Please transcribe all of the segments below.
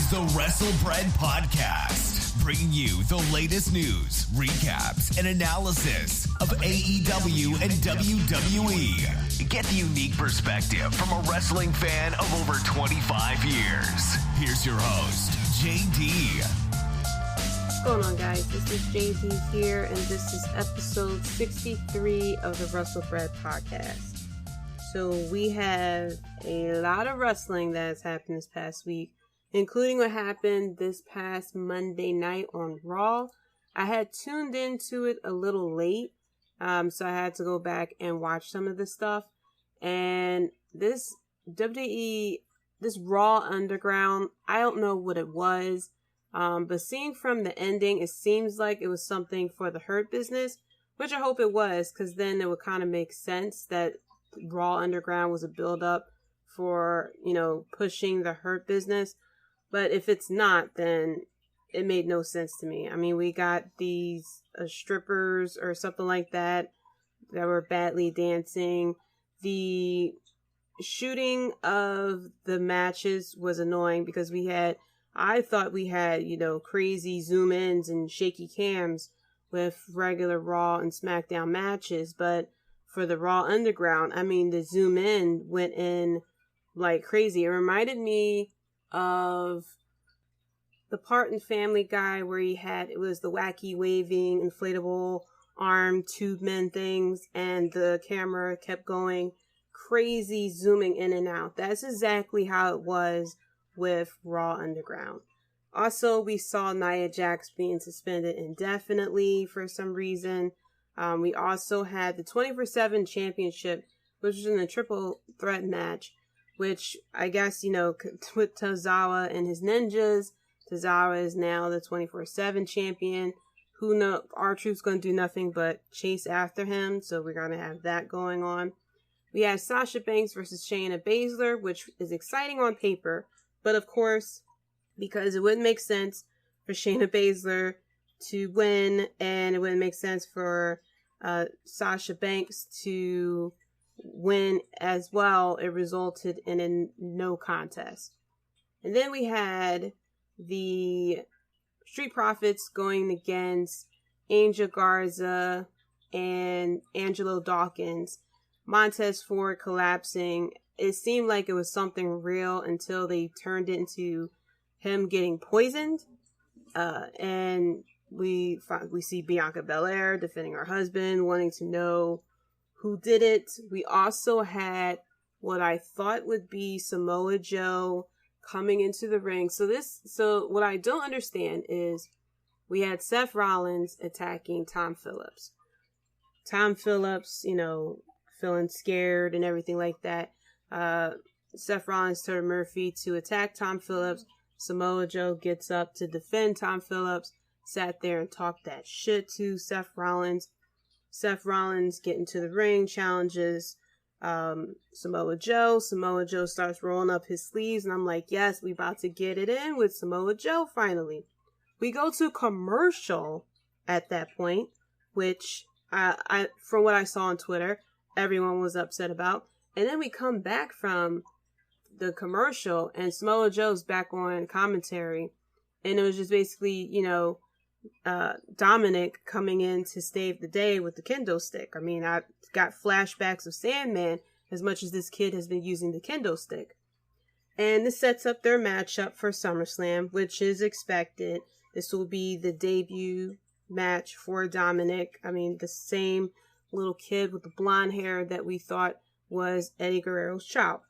is the WrestleBread Podcast, bringing you the latest news, recaps, and analysis of AEW and WWE. Get the unique perspective from a wrestling fan of over 25 years. Here's your host, Jaydee. What's going on, guys? This is Jaydee here, and this is episode 63 of the WrestleBread Podcast. So we have a lot of wrestling that has happened this past week, including what happened this past Monday night on Raw. I had tuned into it a little late, so I had to go back and watch some of this stuff. And this WWE, this Raw Underground, I don't know what it was, but seeing from the ending, it seems like it was something for the Hurt Business, which I hope it was, because then it would kind of make sense that Raw Underground was a build-up for, pushing the Hurt Business. But if it's not, then it made no sense to me. I mean, we got these strippers or something like that were badly dancing. The shooting of the matches was annoying because I thought we had, crazy zoom ins and shaky cams with regular Raw and SmackDown matches. But for the Raw Underground, I mean, the zoom in went in like crazy. It reminded me of the part in Family Guy where it was the wacky waving inflatable arm tube men things, and the camera kept going crazy, zooming in and out. That's exactly how it was with Raw Underground. Also, we saw Nia Jax being suspended indefinitely for some reason. We also had the 24/7 championship, which was in a triple threat match, which I guess, with Tozawa and his ninjas, Tozawa is now the 24/7 champion. Who knows? R-Truth's going to do nothing but chase after him, so we're going to have that going on. We have Sasha Banks versus Shayna Baszler, which is exciting on paper, but of course, because it wouldn't make sense for Shayna Baszler to win, and it wouldn't make sense for Sasha Banks to win as well, it resulted in a no contest. And then we had the Street Profits going against Angel Garza and Angelo Dawkins. Montez Ford collapsing. It seemed like it was something real until they turned it into him getting poisoned. And we see Bianca Belair defending her husband, wanting to know who did it. We also had what I thought would be Samoa Joe coming into the ring. So what I don't understand is we had Seth Rollins attacking Tom Phillips. Tom Phillips, feeling scared and everything like that. Seth Rollins told Murphy to attack Tom Phillips. Samoa Joe gets up to defend Tom Phillips. Sat there and talked that shit to Seth Rollins. Seth Rollins get into the ring, challenges Samoa Joe. Samoa Joe starts rolling up his sleeves, and I'm like, yes, we about to get it in with Samoa Joe finally. We go to commercial at that point, which I from what I saw on Twitter, everyone was upset about. And then we come back from the commercial, and Samoa Joe's back on commentary, and it was just basically, Dominic coming in to save the day with the kendo stick. I mean, I got flashbacks of Sandman as much as this kid has been using the kendo stick. And this sets up their matchup for SummerSlam, which is expected. This will be the debut match for Dominic. I mean, the same little kid with the blonde hair that we thought was Eddie Guerrero's child.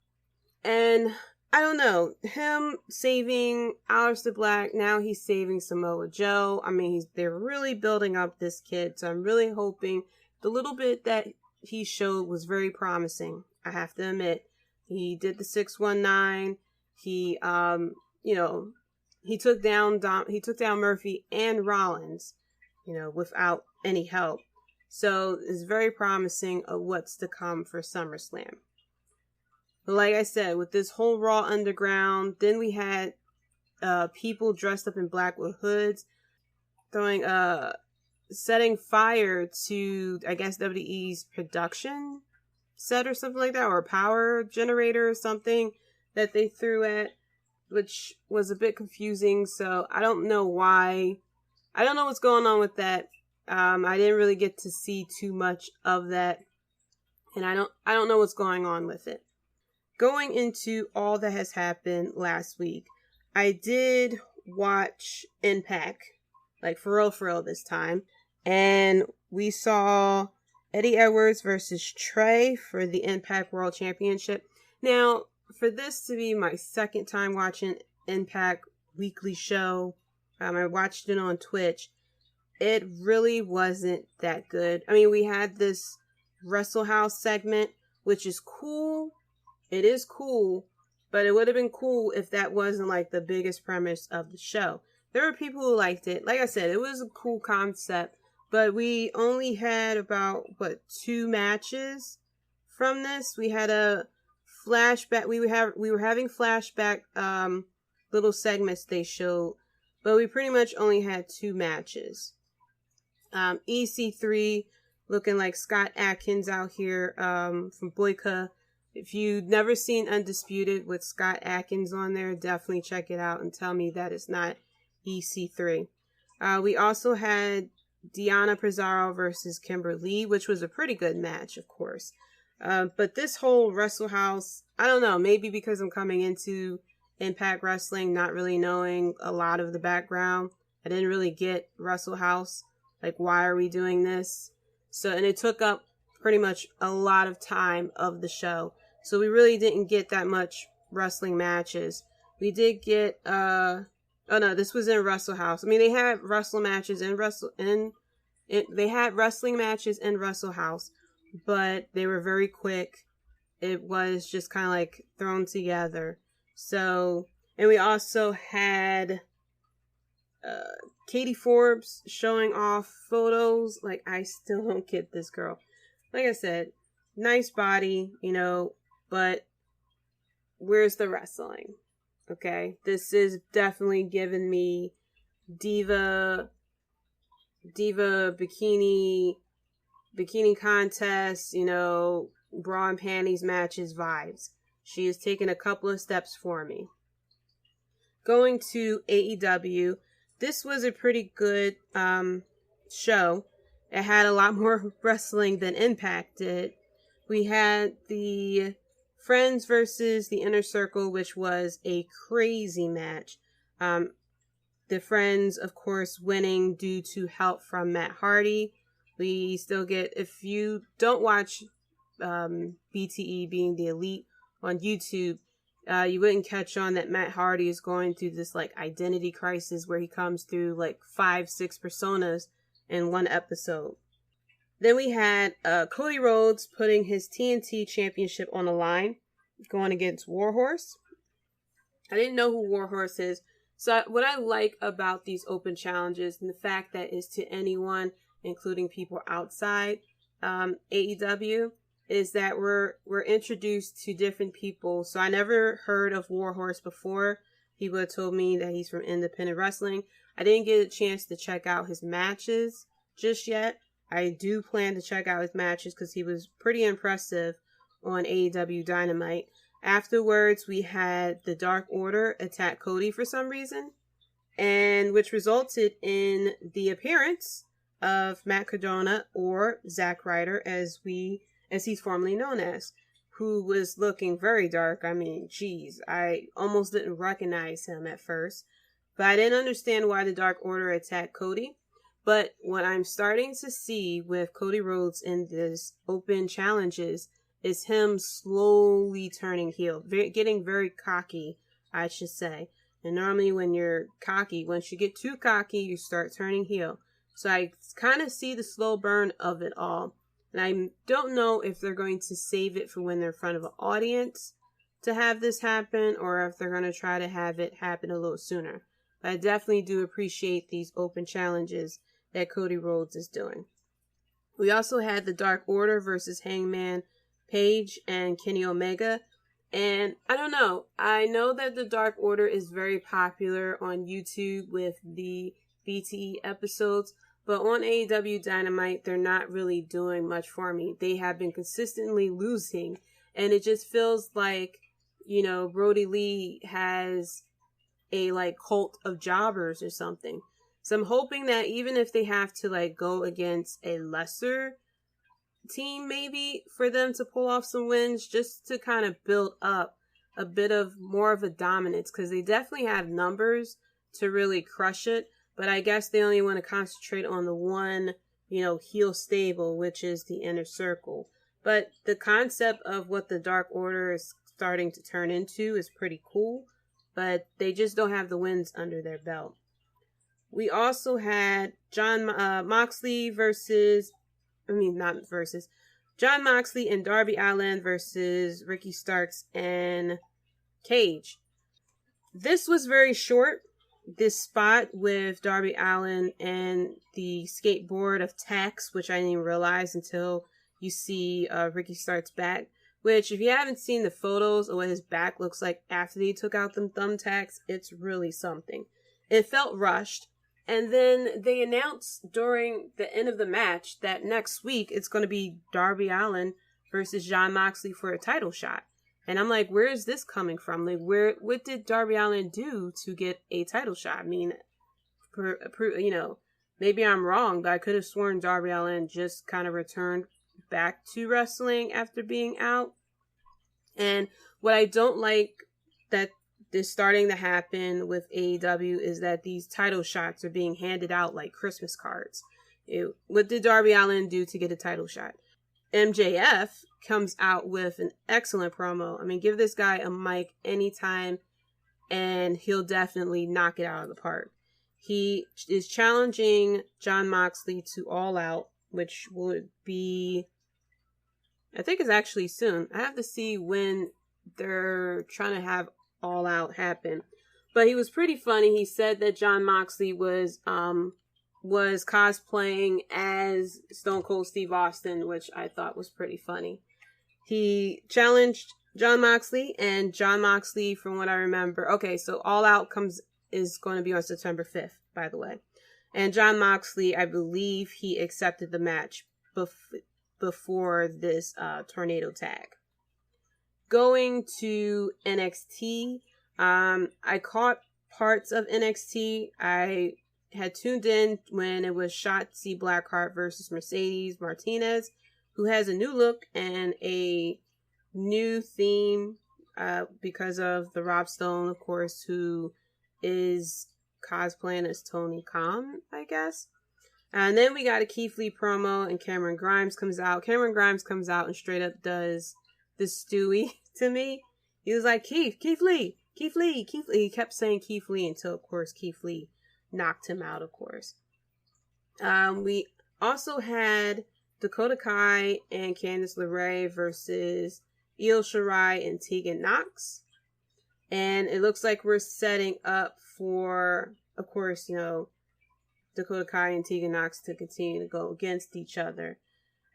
And I don't know, him saving Aleister Black, now he's saving Samoa Joe. I mean, they're really building up this kid, so I'm really hoping the little bit that he showed was very promising. I have to admit, he did the 619. He took down Murphy and Rollins, without any help. So it's very promising of what's to come for SummerSlam. But like I said, with this whole Raw Underground, then we had people dressed up in black with hoods setting fire to, I guess, WWE's production set or something like that, or a power generator or something that they threw at which was a bit confusing. So I don't know why. I don't know what's going on with that. I didn't really get to see too much of that, and I don't know what's going on with it. Going into all that has happened last week, I did watch Impact, like for real this time, and we saw Eddie Edwards versus Trey for the Impact World Championship. Now, for this to be my second time watching Impact weekly show, I watched it on Twitch. It really wasn't that good. I mean, we had this Wrestlehouse segment, which is cool. It is cool, but it would have been cool if that wasn't like the biggest premise of the show. There were people who liked it. Like I said, it was a cool concept, but we only had about, 2 matches from this. We had a flashback. We were having flashback little segments they showed, but we pretty much only had 2 matches. EC3 looking like Scott Adkins out here from Boyka. If you've never seen Undisputed with Scott Adkins on there, definitely check it out and tell me that it's not EC3. We also had Deonna Purrazzo versus Kimber Lee, which was a pretty good match, of course. But this whole Wrestlehouse, I don't know, maybe because I'm coming into Impact Wrestling, not really knowing a lot of the background. I didn't really get Wrestlehouse. Like, why are we doing this? And it took up pretty much a lot of time of the show. So we really didn't get that much wrestling matches. We did get, this was in Wrestlehouse. I mean, they had wrestling matches they had wrestling matches in Wrestlehouse, but they were very quick. It was just kind of like thrown together. So, and we also had Katie Forbes showing off photos. Like, I still don't get this girl. Like I said, nice body, but where's the wrestling? Okay, this is definitely giving me diva bikini contest, bra and panties matches vibes. She has taken a couple of steps for me. Going to AEW, this was a pretty good show. It had a lot more wrestling than Impact did. We had the Friends versus the Inner Circle, which was a crazy match. The Friends, of course, winning due to help from Matt Hardy. We still get, if you don't watch BTE being the Elite on YouTube, you wouldn't catch on that Matt Hardy is going through this like identity crisis where he comes through like 5-6 personas in one episode. Then we had Cody Rhodes putting his TNT championship on the line, going against Warhorse. I didn't know who Warhorse is. So what I like about these open challenges and the fact that it's to anyone, including people outside AEW, is that we're introduced to different people. So I never heard of Warhorse before. People had told me that he's from independent wrestling. I didn't get a chance to check out his matches just yet. I do plan to check out his matches because he was pretty impressive on AEW Dynamite. Afterwards, we had the Dark Order attack Cody for some reason, and which resulted in the appearance of Matt Cardona, or Zack Ryder, as he's formerly known as, who was looking very dark. I mean, geez, I almost didn't recognize him at first, but I didn't understand why the Dark Order attacked Cody. But what I'm starting to see with Cody Rhodes in this open challenges is him slowly turning heel, getting very cocky, I should say. And normally when you're cocky, once you get too cocky, you start turning heel. So I kind of see the slow burn of it all. And I don't know if they're going to save it for when they're in front of an audience to have this happen, or if they're going to try to have it happen a little sooner. But I definitely do appreciate these open challenges that Cody Rhodes is doing. We also had the Dark Order versus Hangman Page and Kenny Omega. And I don't know. I know that the Dark Order is very popular on YouTube with the BTE episodes, but on AEW Dynamite, they're not really doing much for me. They have been consistently losing, and it just feels like, Brody Lee has a like cult of jobbers or something. So I'm hoping that even if they have to like go against a lesser team, maybe for them to pull off some wins, just to kind of build up a bit of more of a dominance, because they definitely have numbers to really crush it. But I guess they only want to concentrate on the one, heel stable, which is the Inner Circle. But the concept of what the Dark Order is starting to turn into is pretty cool, but they just don't have the wins under their belt. We also had Jon Moxley Jon Moxley and Darby Allin versus Ricky Starks and Cage. This was very short. This spot with Darby Allin and the skateboard of Tex, which I didn't even realize until you see Ricky Starks' back. Which, if you haven't seen the photos of what his back looks like after they took out them thumbtacks, it's really something. It felt rushed. And then they announced during the end of the match that next week it's going to be Darby Allin versus Jon Moxley for a title shot. And I'm like, where is this coming from? Like, what did Darby Allin do to get a title shot? I mean, maybe I'm wrong, but I could have sworn Darby Allin just kind of returned back to wrestling after being out. And what I don't like that is starting to happen with AEW is that these title shots are being handed out like Christmas cards. What did Darby Allin do to get a title shot? MJF comes out with an excellent promo. I mean, give this guy a mic anytime and he'll definitely knock it out of the park. He is challenging Jon Moxley to All Out, which would be, I think it's actually soon. I have to see when they're trying to have All Out happen. But he was pretty funny. He said that Jon Moxley was cosplaying as Stone Cold Steve Austin, which I thought was pretty funny. He challenged Jon Moxley, and Jon Moxley, from what I remember, okay, so All Out is going to be on September 5th, by the way. And Jon Moxley, I believe he accepted the match before this tornado tag. Going to NXT, I caught parts of NXT. I had tuned in when it was Shotzi Blackheart versus Mercedes Martinez, who has a new look and a new theme because of the Rob Stone, of course, who is cosplaying as Tony Khan, I guess. And then we got a Keith Lee promo, and Cameron Grimes comes out. Cameron Grimes comes out and straight up does the Stewie to me. He was like, Keith Lee. He kept saying Keith Lee until, of course, Keith Lee knocked him out, of course. We also had Dakota Kai and Candice LeRae versus Io Shirai and Tegan Nox. And it looks like we're setting up for, of course, Dakota Kai and Tegan Nox to continue to go against each other.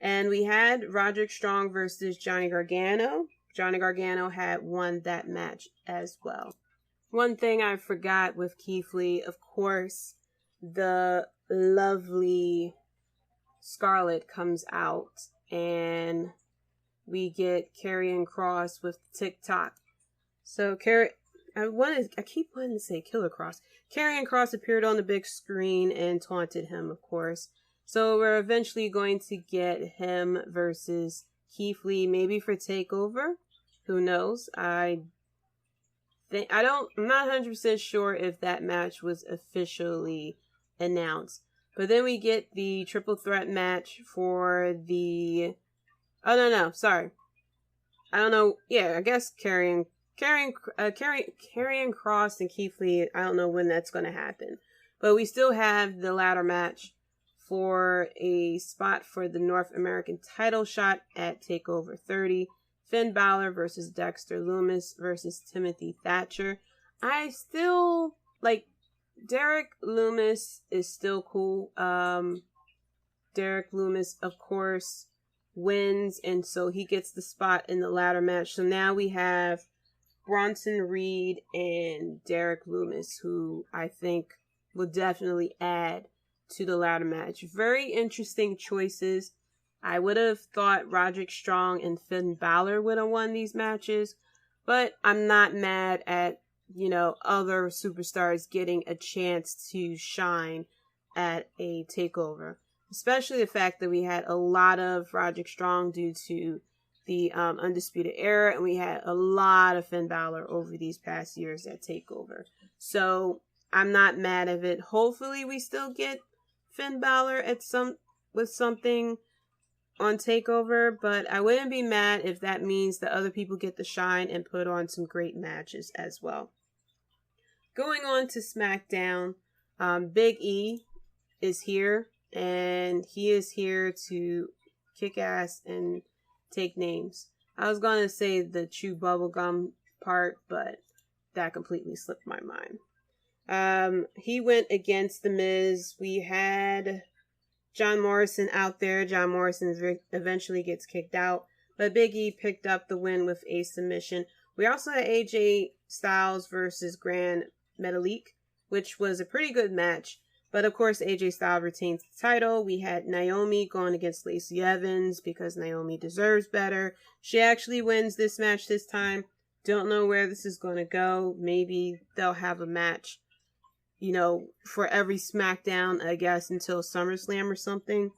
And we had Roderick Strong versus Johnny Gargano. Johnny Gargano had won that match as well. One thing I forgot with Keith Lee, of course, the lovely Scarlett comes out and we get Karrion Kross with TikTok. So I keep wanting to say Killer Kross. Karrion Kross appeared on the big screen and taunted him, of course. So we're eventually going to get him versus Keith Lee, maybe for TakeOver. Who knows? I'm not 100% sure if that match was officially announced. But then we get the triple threat match for the... Oh, no, sorry. I don't know. Yeah, I guess Karrion Kross and Keith Lee, I don't know when that's going to happen. But we still have the ladder match for a spot for the North American title shot at TakeOver 30. Finn Balor versus Dexter. Lumis versus Timothy Thatcher. I still, Derek Lumis is still cool. Derek Lumis, of course, wins, and so he gets the spot in the ladder match. So now we have Bronson Reed and Derek Lumis, who I think will definitely add to the ladder match. Very interesting choices. I would have thought Roderick Strong and Finn Balor would have won these matches, but I'm not mad at other superstars getting a chance to shine at a takeover. Especially the fact that we had a lot of Roderick Strong due to the Undisputed Era, and we had a lot of Finn Balor over these past years at Takeover. So I'm not mad at it. Hopefully we still get Finn Balor with something on Takeover, but I wouldn't be mad if that means that other people get to shine and put on some great matches as well. Going on to SmackDown, Big E is here, and he is here to kick ass and take names. I was going to say the chew bubblegum part, but that completely slipped my mind. He went against The Miz. We had John Morrison out there. John Morrison eventually gets kicked out, but Big E picked up the win with a submission. We also had AJ Styles versus Grand Metalik, which was a pretty good match. But of course, AJ Styles retains the title. We had Naomi going against Lacey Evans because Naomi deserves better. She actually wins this match this time. Don't know where this is going to go. Maybe they'll have a match, for every SmackDown, I guess, until SummerSlam or something.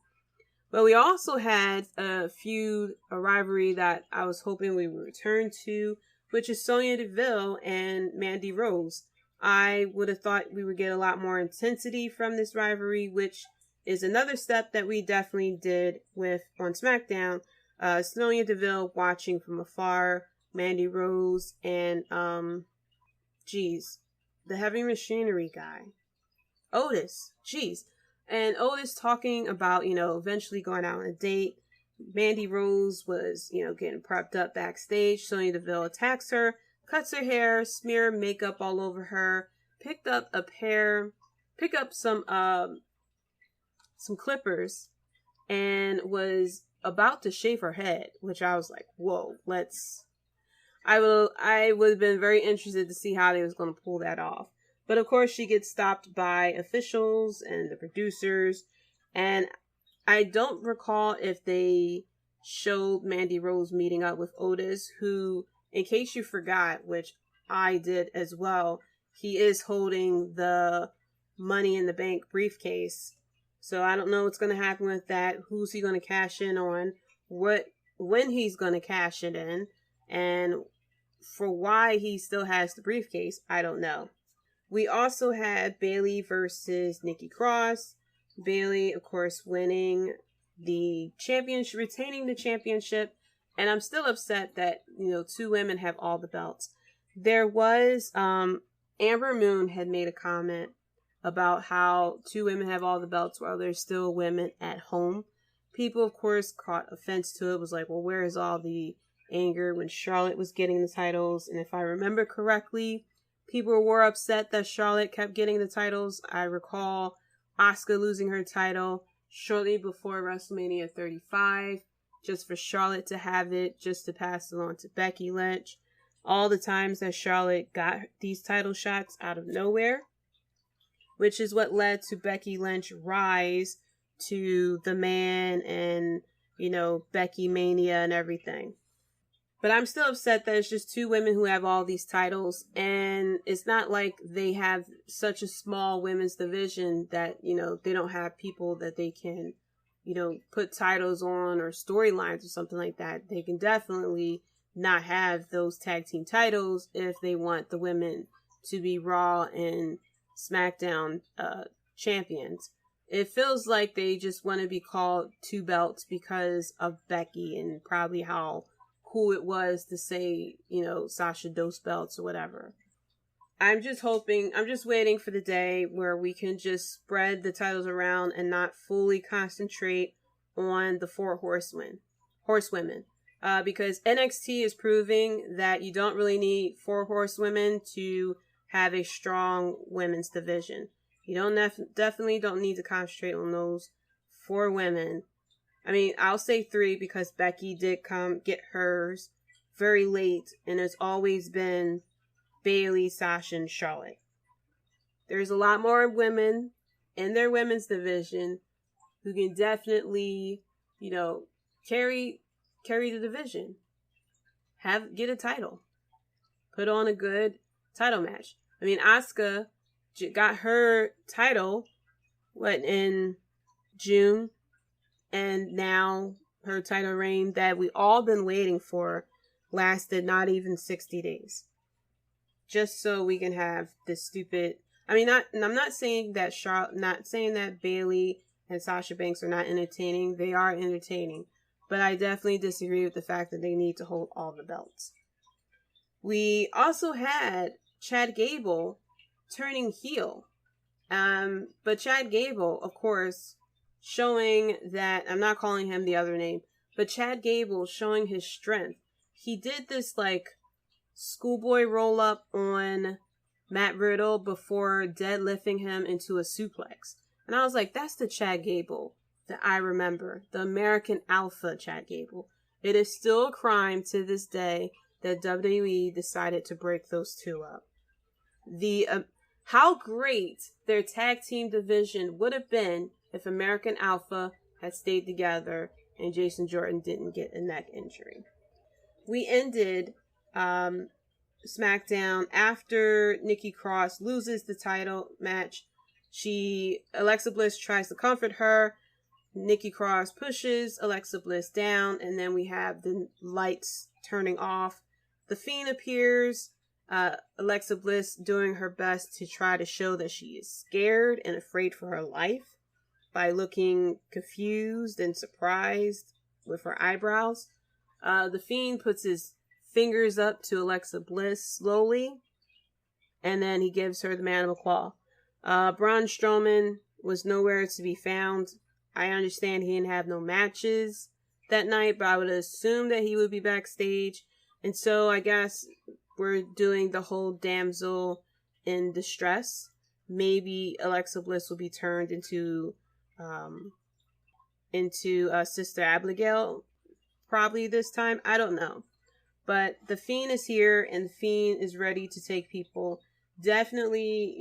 But we also had a rivalry that I was hoping we would return to, which is Sonya Deville and Mandy Rose. I would have thought we would get a lot more intensity from this rivalry, which is another step that we definitely did on SmackDown. Sonya Deville watching from afar, Mandy Rose, and the Heavy Machinery guy, Otis. And Otis talking about eventually going out on a date. Mandy Rose was getting prepped up backstage. Sonya Deville attacks her, cuts her hair, smear makeup all over her, picked up some clippers, and was about to shave her head, which I was like, whoa, I would have been very interested to see how they was going to pull that off. But of course she gets stopped by officials and the producers, and I don't recall if they showed Mandy Rose meeting up with Otis, who, in case you forgot, which I did as well, he is holding the Money in the Bank briefcase. So I don't know what's going to happen with that. Who's he going to cash in on? When he's going to cash it in? And for why he still has the briefcase, I don't know. We also had Bayley versus Nikki Cross. Bayley, of course, winning the championship, retaining the championship. And I'm still upset that, two women have all the belts. There was, Amber Moon had made a comment about how two women have all the belts while there's still women at home. People, of course, caught offense to it. Was like, well, where is all the anger when Charlotte was getting the titles? And if I remember correctly, people were upset that Charlotte kept getting the titles. I recall Asuka losing her title shortly before WrestleMania 35. Just for Charlotte to have it, just to pass it on to Becky Lynch. All the times that Charlotte got these title shots out of nowhere, which is what led to Becky Lynch rise to the man and, Becky Mania and everything. But I'm still upset that it's just two women who have all these titles, and it's not like they have such a small women's division that, they don't have people that they can put titles on or storylines or something like that. They can definitely not have those tag team titles if they want the women to be Raw and SmackDown champions. It feels like they just want to be called two belts because of Becky and probably how cool it was to say, Sasha Dos belts or whatever. I'm just waiting for the day where we can just spread the titles around and not fully concentrate on the four horsewomen. Because NXT is proving that you don't really need four horsewomen to have a strong women's division. You definitely don't need to concentrate on those four women. I mean, I'll say three because Becky did come get hers very late, and it's always been Bayley, Sasha, and Charlotte. There's a lot more women in their women's division who can definitely, carry the division. Get a title. Put on a good title match. I mean, Asuka got her title, in June, and now her title reign that we all been waiting for lasted not even 60 days. Just so we can have this stupid... I mean, I'm not saying that Bayley and Sasha Banks are not entertaining. They are entertaining. But I definitely disagree with the fact that they need to hold all the belts. We also had Chad Gable turning heel. But Chad Gable, of course, showing that... I'm not calling him the other name. But Chad Gable showing his strength. He did this, schoolboy roll-up on Matt Riddle before deadlifting him into a suplex. And I was like, that's the Chad Gable that I remember. The American Alpha Chad Gable. It is still a crime to this day that WWE decided to break those two up. How great their tag team division would have been if American Alpha had stayed together and Jason Jordan didn't get a neck injury. We ended SmackDown after Nikki Cross loses the title match. Alexa Bliss tries to comfort her. Nikki Cross pushes Alexa Bliss down, and then we have the lights turning off. The Fiend appears. Alexa Bliss doing her best to try to show that she is scared and afraid for her life by looking confused and surprised with her eyebrows. The Fiend puts his fingers up to Alexa Bliss slowly, and then he gives her the Mandible Claw. Braun Strowman was nowhere to be found. I understand he didn't have no matches that night, but I would assume that he would be backstage. And so I guess we're doing the whole damsel in distress. Maybe Alexa Bliss will be turned into Sister Abigail probably this time. I don't know. But the Fiend is here, and the Fiend is ready to take people. Definitely,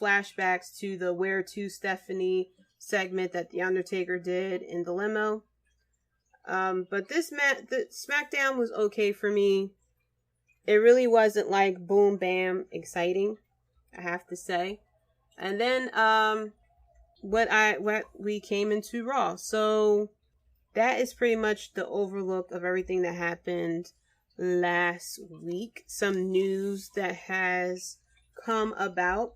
flashbacks to the Where to Stephanie segment that The Undertaker did in the limo. But the SmackDown was okay for me. It really wasn't boom, bam, exciting, I have to say. And then, what we came into Raw. So that is pretty much the overlook of everything that happened last week. Some news that has come about.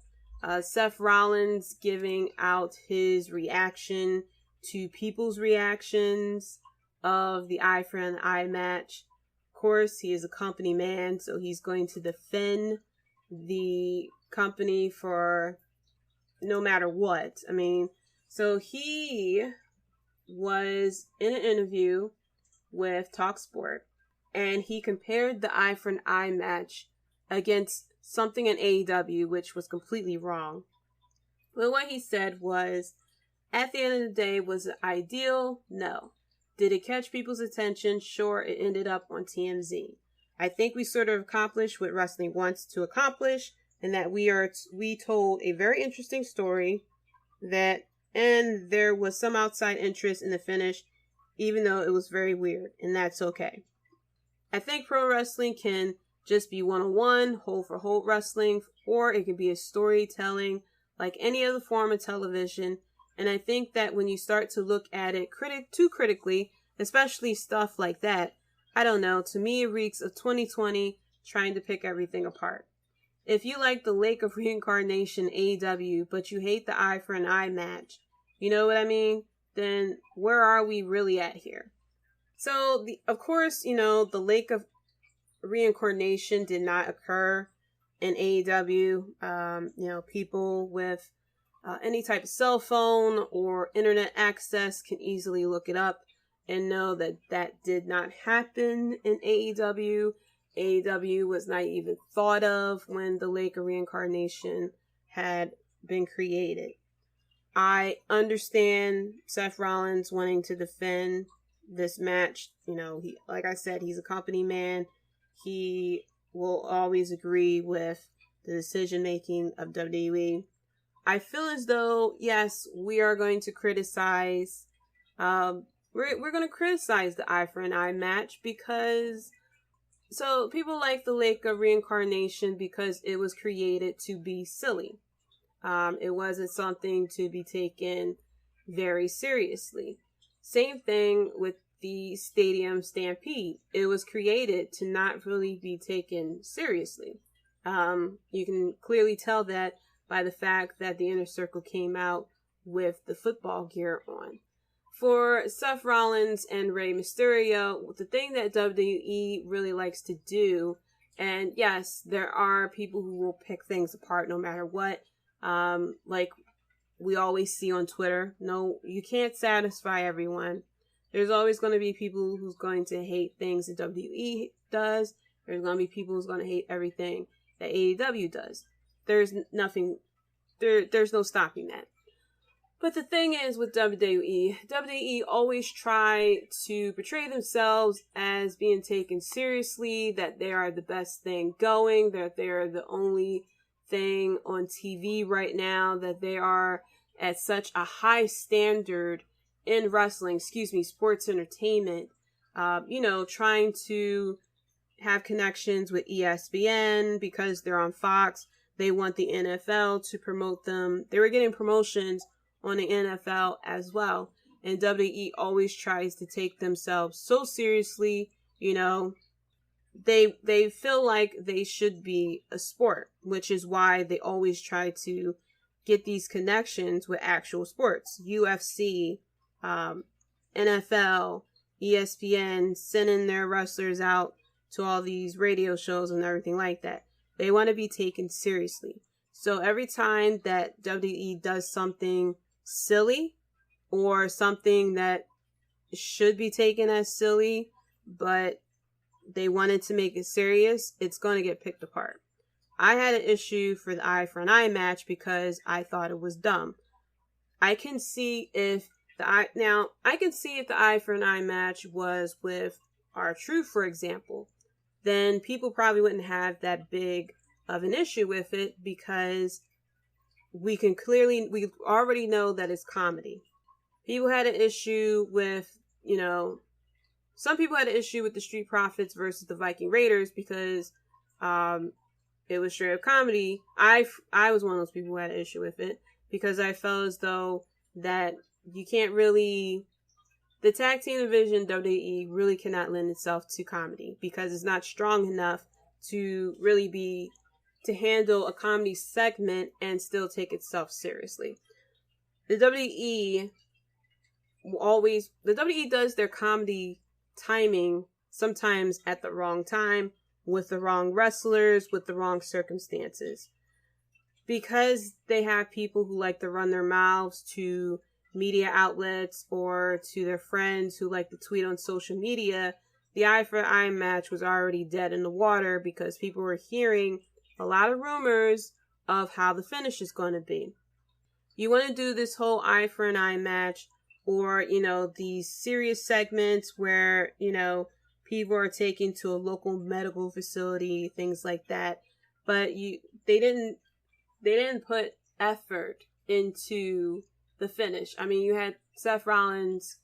Seth Rollins giving out his reaction to people's reactions of the Eye for an Eye match. Of course, he is a company man, so he's going to defend the company for no matter what. I mean, so he was in an interview with TalkSport, and he compared the Eye for an Eye match against something in AEW, which was completely wrong. But what he said was, at the end of the day, was it ideal? No. Did it catch people's attention? Sure, it ended up on TMZ. I think we sort of accomplished what wrestling wants to accomplish, and that we told a very interesting story and there was some outside interest in the finish, even though it was very weird, and that's okay. I think pro wrestling can just be one-on-one, hold-for-hold wrestling, or it could be a storytelling like any other form of television. And I think that when you start to look at it too critically, especially stuff like that, I don't know, to me it reeks of 2020 trying to pick everything apart. If you like the Lake of Reincarnation AEW, but you hate the Eye for an Eye match, you know what I mean? Then where are we really at here? So, of course, the Lake of Reincarnation did not occur in AEW. People with any type of cell phone or internet access can easily look it up and know that that did not happen in AEW. AEW was not even thought of when the Lake of Reincarnation had been created. I understand Seth Rollins wanting to defend this match. Like I said, he's a company man. He will always agree with the decision-making of WWE. I feel as though, yes, we are going to criticize, we're going to criticize the Eye for an Eye match because So people like the Lake of Reincarnation because it was created to be silly. It wasn't something to be taken very seriously. Same thing with the Stadium Stampede. It was created to not really be taken seriously. You can clearly tell that by the fact that the Inner Circle came out with the football gear on. For Seth Rollins and Rey Mysterio, the thing that WWE really likes to do, and yes, there are people who will pick things apart no matter what, like we always see on Twitter. No, you can't satisfy everyone. There's always going to be people who's going to hate things that WWE does. There's going to be people who's going to hate everything that AEW does. There's no stopping that. But the thing is with WWE always try to portray themselves as being taken seriously, that they are the best thing going, that they're the only thing on TV right now, that they are at such a high standard in wrestling, sports entertainment, trying to have connections with ESPN because they're on Fox. They want the NFL to promote them. They were getting promotions on the NFL as well. And WWE always tries to take themselves so seriously, they feel like they should be a sport, which is why they always try to get these connections with actual sports. UFC, NFL, ESPN, sending their wrestlers out to all these radio shows and everything like that. They want to be taken seriously. So every time that WWE does something silly or something that should be taken as silly, but they wanted to make it serious, it's going to get picked apart. I had an issue for the eye for an eye match because I thought it was dumb. I can see if the eye for an eye match was with R-Truth, for example, then people probably wouldn't have that big of an issue with it because we already know that it's comedy. People had an issue with, some people had an issue with the Street Profits versus the Viking Raiders because it was straight up comedy. I was one of those people who had an issue with it because I felt as though that you can't really, the tag team division WWE really cannot lend itself to comedy because it's not strong enough to really to handle a comedy segment and still take itself seriously. The WWE does their comedy timing sometimes at the wrong time, with the wrong wrestlers, with the wrong circumstances. Because they have people who like to run their mouths to media outlets or to their friends who like to tweet on social media, the eye for eye match was already dead in the water because people were hearing a lot of rumors of how the finish is going to be. You want to do this whole eye for an eye match or, these serious segments where, people are taken to a local medical facility, things like that. But they didn't put effort into the finish. I mean, you had Seth Rollins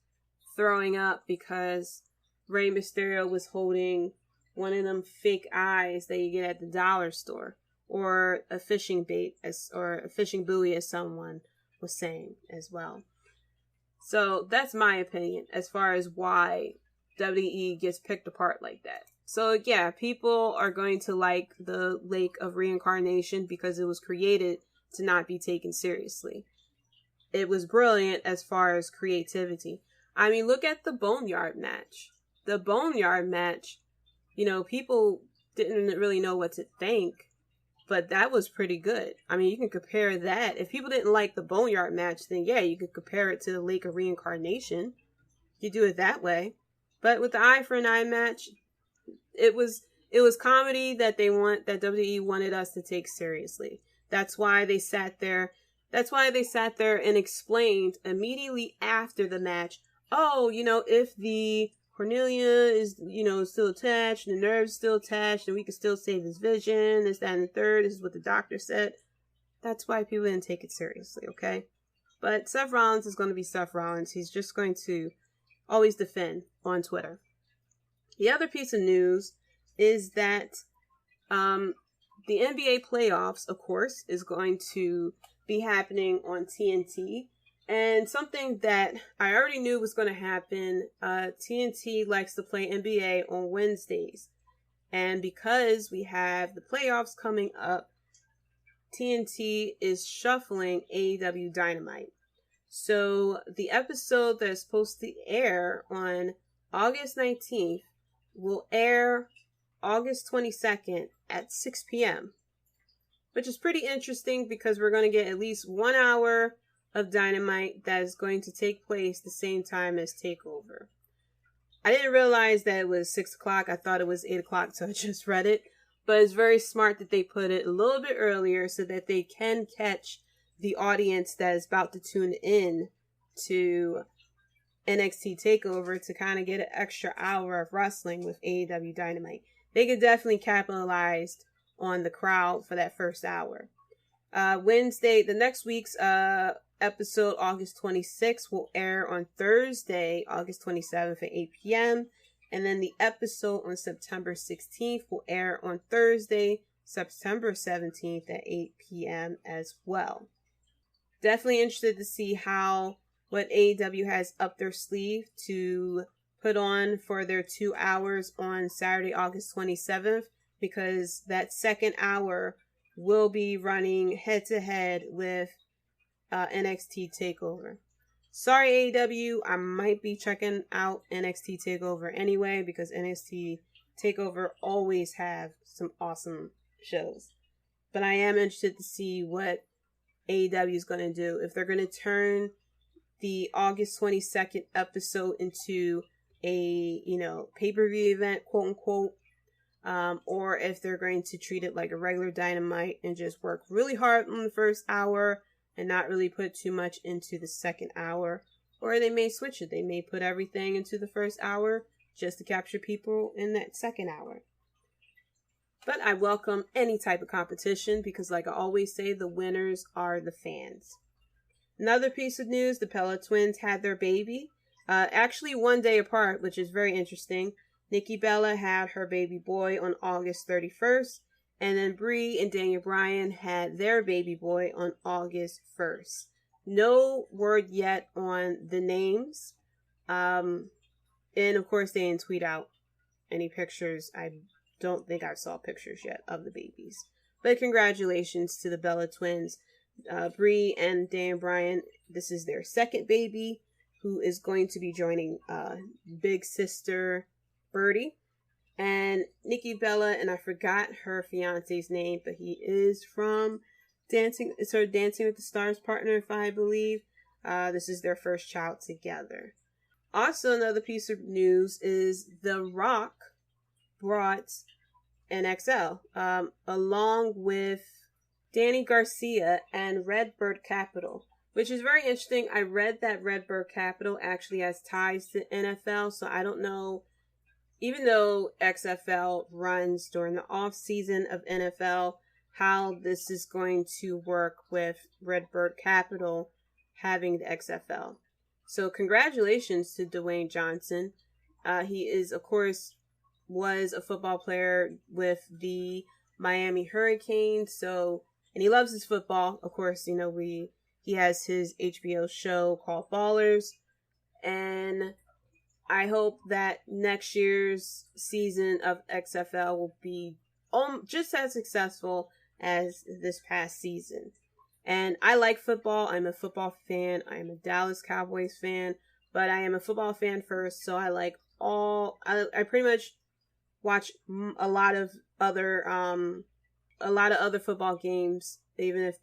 throwing up because Rey Mysterio was holding one of them fake eyes that you get at the dollar store, or a fishing bait or a fishing buoy, as someone was saying as well. So that's my opinion as far as why WWE gets picked apart like that. So yeah, people are going to like the Lake of Reincarnation because it was created to not be taken seriously. It was brilliant as far as creativity. I mean, look at the Boneyard match. The Boneyard match, people didn't really know what to think, but that was pretty good. I mean, you can compare that. If people didn't like the Boneyard match, then yeah, you could compare it to the Lake of Reincarnation. You do it that way. But with the eye for an eye match, it was comedy that WWE wanted us to take seriously. That's why they sat there and explained immediately after the match, if the cornea is, still attached, and the nerve's still attached, and we can still save his vision, this, that, and the third, this is what the doctor said. That's why people didn't take it seriously, okay? But Seth Rollins is going to be Seth Rollins. He's just going to always defend on Twitter. The other piece of news is that the NBA playoffs, of course, is going to be happening on TNT. And something that I already knew was going to happen, TNT likes to play NBA on Wednesdays. And because we have the playoffs coming up, TNT is shuffling AEW Dynamite. So the episode that is supposed to air on August 19th will air August 22nd at 6 p.m. Which is pretty interesting because we're going to get at least 1 hour of Dynamite that is going to take place the same time as Takeover. I didn't realize that it was 6 o'clock. I thought it was 8 o'clock, so I just read it. But it's very smart that they put it a little bit earlier so that they can catch the audience that is about to tune in to NXT TakeOver to kind of get an extra hour of wrestling with AEW Dynamite. They could definitely capitalize on the crowd for that first hour. Wednesday, the next week's episode, August 26th, will air on Thursday, August 27th at 8 p.m. And then the episode on September 16th will air on Thursday, September 17th at 8 p.m. as well. Definitely interested to see what AEW has up their sleeve to put on for their 2 hours on Saturday, August 27th, because that second hour will be running head to head with NXT TakeOver. Sorry, AEW, I might be checking out NXT TakeOver anyway because NXT TakeOver always have some awesome shows. But I am interested to see what AEW is going to do. If they're going to turn the August 22nd episode into a, pay-per-view event, quote unquote, or if they're going to treat it like a regular Dynamite and just work really hard on the first hour and not really put too much into the second hour. Or they may switch it. They may put everything into the first hour just to capture people in that second hour. But I welcome any type of competition because, like I always say, the winners are the fans. Another piece of news, the Bella twins had their baby. Actually 1 day apart, which is very interesting. Nikki Bella had her baby boy on August 31st. And then Brie and Daniel Bryan had their baby boy on August 1st. No word yet on the names. And of course they didn't tweet out any pictures. I don't think I saw pictures yet of the babies. But congratulations to the Bella twins. Brie and Daniel Bryan, this is their second baby who is going to be joining big sister Birdie. And Nikki Bella, and I forgot her fiance's name, but he is from Dancing with the Stars partner, if I believe. This is their first child together. Also, another piece of news is The Rock brought NXL, along with Danny Garcia and Redbird Capital, which is very interesting. I read that Redbird Capital actually has ties to NFL, so I don't know. Even though XFL runs during the off season of NFL, how this is going to work with Redbird Capital having the XFL. So congratulations to Dwayne Johnson. He is, of course, was a football player with the Miami Hurricanes. And he loves his football. Of course, he has his HBO show called Ballers. And I hope that next year's season of XFL will be just as successful as this past season. And I like football. I'm a football fan. I'm a Dallas Cowboys fan. But I am a football fan first, so I like I pretty much watch a lot of other football games, even if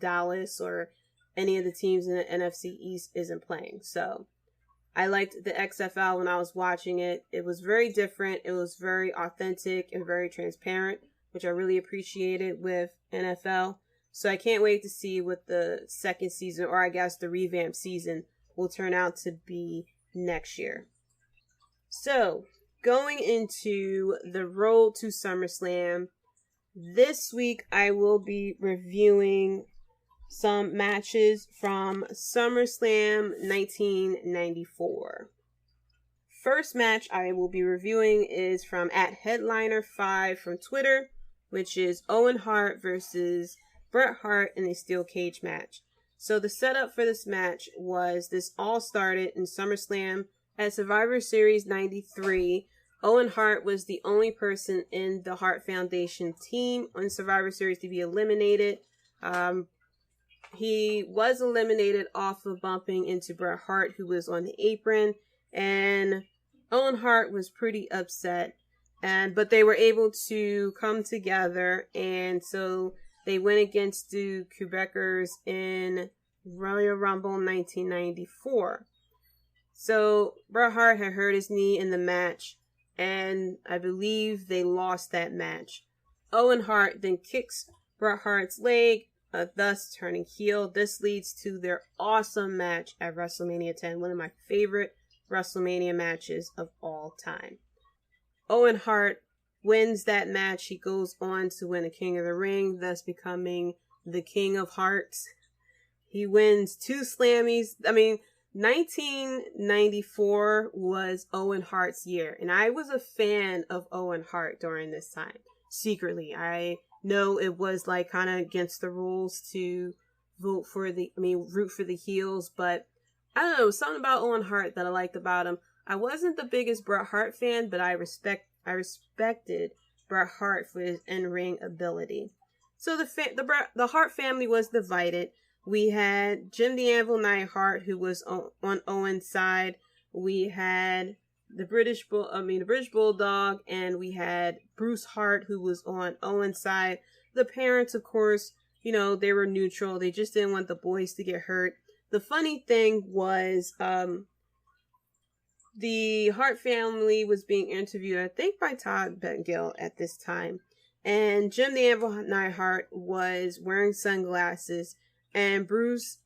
Dallas or any of the teams in the NFC East isn't playing. So I liked the XFL when I was watching it. It was very different. It was very authentic and very transparent, which I really appreciated with NFL. So I can't wait to see what the second season, or I guess the revamped season, will turn out to be next year. So, going into the road to SummerSlam, this week I will be reviewing some matches from SummerSlam 1994. first match I will be reviewing is from @Headliner5 from Twitter, which is Owen Hart versus Bret Hart in a steel cage match. So the setup for this match was this all started in SummerSlam at Survivor Series 93. Owen Hart was the only person in the Hart Foundation team on Survivor Series to be eliminated. He was eliminated off of bumping into Bret Hart, who was on the apron, and Owen Hart was pretty upset. But they were able to come together, and so they went against the Quebecers in Royal Rumble 1994. So Bret Hart had hurt his knee in the match, and I believe they lost that match. Owen Hart then kicks Bret Hart's leg, thus turning heel. This leads to their awesome match at WrestleMania 10, one of my favorite WrestleMania matches of all time. Owen Hart wins that match. He goes on to win a King of the Ring, thus becoming the King of Hearts. He wins 2 Slammies. 1994 was Owen Hart's year, and I was a fan of Owen Hart during this time. Secretly, I know it was like kind of against the rules to root for the heels, but I don't know, something about Owen Hart that I liked about him. I wasn't the biggest Bret Hart fan, but I respected Bret Hart for his in-ring ability. So the Hart family was divided. We had Jim the Anvil Neidhart, who was on Owen's side. We had the British Bulldog, and we had Bruce Hart, who was on Owen's side. The parents, of course, they were neutral. They just didn't want the boys to get hurt. The funny thing was, the Hart family was being interviewed, I think, by Todd Bengill at this time. And Jim the Anvil Neidhart was wearing sunglasses, and Bruce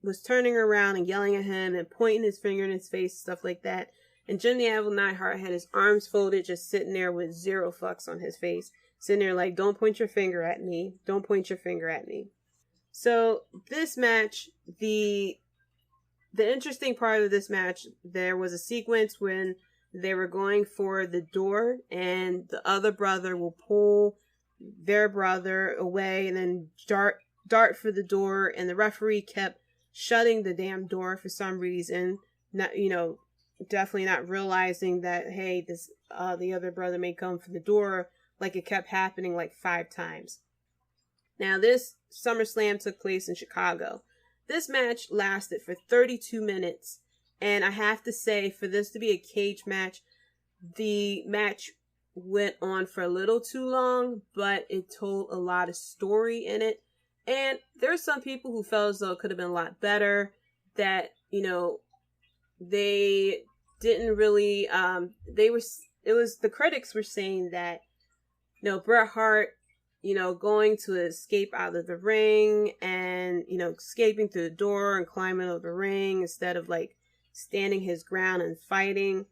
was turning around and yelling at him and pointing his finger in his face, stuff like that. And Jim the Anvil Neidhart had his arms folded, just sitting there with 0 fucks on his face. Sitting there like, don't point your finger at me. Don't point your finger at me. So this match, the interesting part of this match, there was a sequence when they were going for the door, and the other brother will pull their brother away and then dart for the door, and the referee kept shutting the damn door for some reason. Definitely not realizing that, hey, the other brother may come for the door, like it kept happening like 5 times. Now, this SummerSlam took place in Chicago. This match lasted for 32 minutes, and I have to say, for this to be a cage match, the match went on for a little too long, but it told a lot of story in it. And there's some people who felt as though it could have been a lot better, that, they didn't really, the critics were saying that, Bret Hart, going to escape out of the ring and, escaping through the door and climbing over the ring instead of like standing his ground and fighting.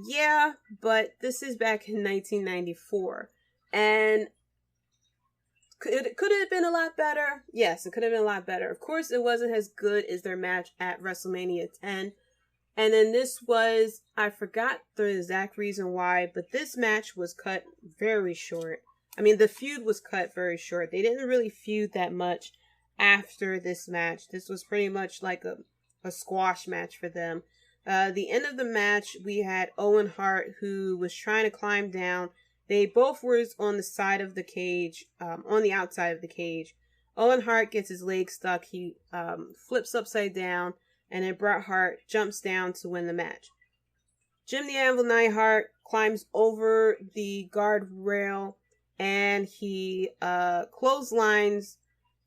Yeah, but this is back in 1994. And could it have been a lot better? Yes, it could have been a lot better. Of course, it wasn't as good as their match at WrestleMania 10. And then this was, I forgot the exact reason why, but this match was cut very short. The feud was cut very short. They didn't really feud that much after this match. This was pretty much like a squash match for them. The end of the match, we had Owen Hart, who was trying to climb down. They both were on the side of the cage, on the outside of the cage. Owen Hart gets his leg stuck. He flips upside down, and then Bret Hart jumps down to win the match. Jim the Anvil Neidhart climbs over the guardrail, and he clotheslines